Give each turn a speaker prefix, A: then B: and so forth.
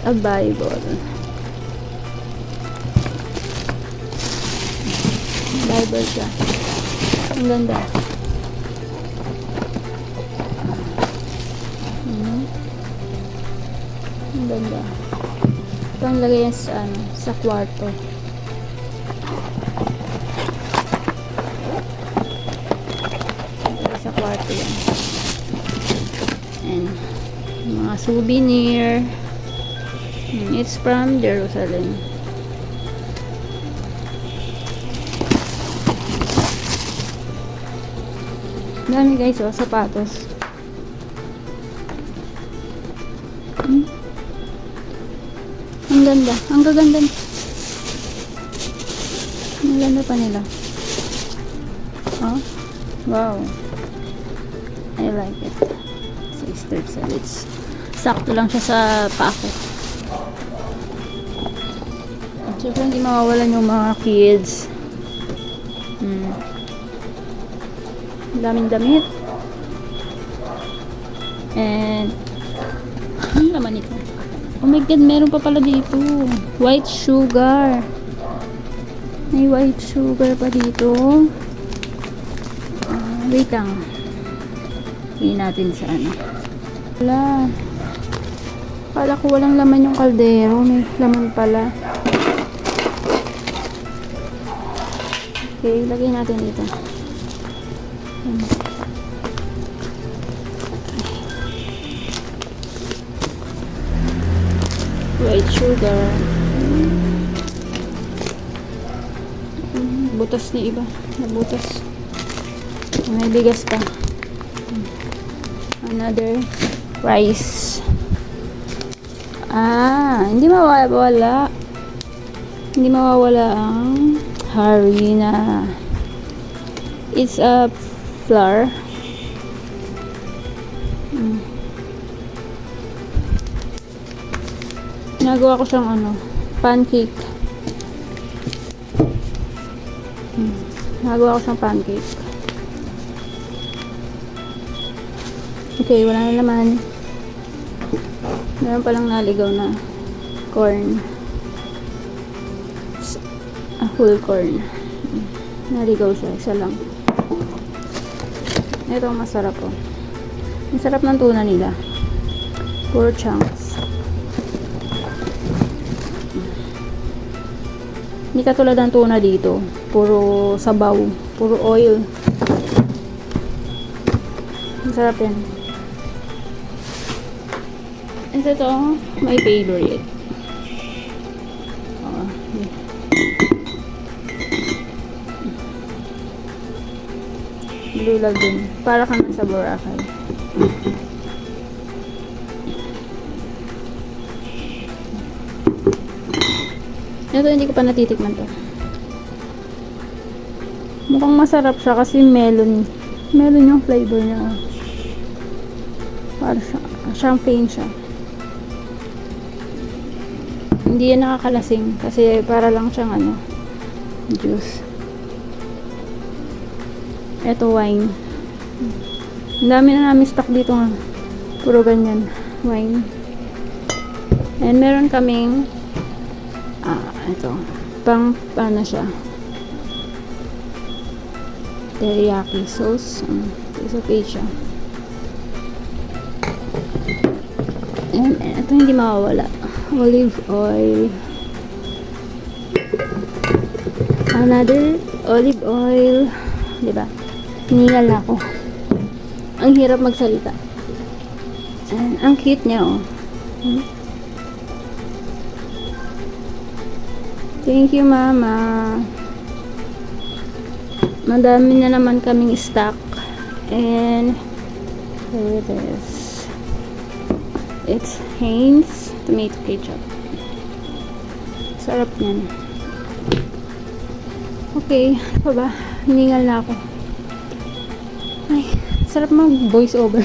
A: a Bible. Bible siya. Ang ganda. Ang ganda. Ito ang lagay yan sa, sa kwarto. Sa kwarto yan. And mga souvenir. It's from Jerusalem. Dami guys, oh, sapatos. Ang ganda. Ang gaganda. Ang ganda pa nila. Oh, wow. I like it. Sister Salits. Sakto lang siya sa pako. At syempre hindi mawawalan yung mga kids. Daming damit. And ano naman ito? Oh my god, meron pa pala dito. White sugar. May white sugar pa dito. Wait lang. Tingnan natin sa ano. Wala. Kala ko walang laman yung kaldero. May laman pala. Okay, lagay natin dito. White sugar. Butas ni iba. Nabutas. May bigas pa. Another rice. Hindi mawawala. Hindi mawawala ang harina. It's a flour. Nagawa ko siyang pancake. Nagawa ko siyang pancake. Okay, wala na naman. Meron palang naligaw na corn. Whole corn. Naligaw siya, isa lang. Ito ang masarap po. Ang sarap ng tuna nila. 4 chunks. Hindi katulad ng tuna dito. Puro sabaw. Puro oil. Ang sarap yan. Ito, my favorite. Lulag din. Para ka sa Boracay. Ito, hindi ko pa natitikman to. Mukhang masarap siya kasi melon. Melon yung flavor niya. Para champagne siya. Hindi yan nakakalasing kasi para lang siyang juice. Ito wine. Ang dami na namin stock dito nga. Puro ganyan. Wine. And meron kaming ito. Pang paano siya? Teriyaki sauce. Isa page siya. And ito hindi mawawala. Olive oil. Another olive oil. Diba? Hiningal na ako. Ang hirap magsalita. And ang cute niya, oh. Thank you, Mama. Madami na naman kaming stock. And here it is. It's Heinz tomato ketchup. Sarap niyan. Okay, ano ba? Hiningal na ako. Ay, sarap mag voice over.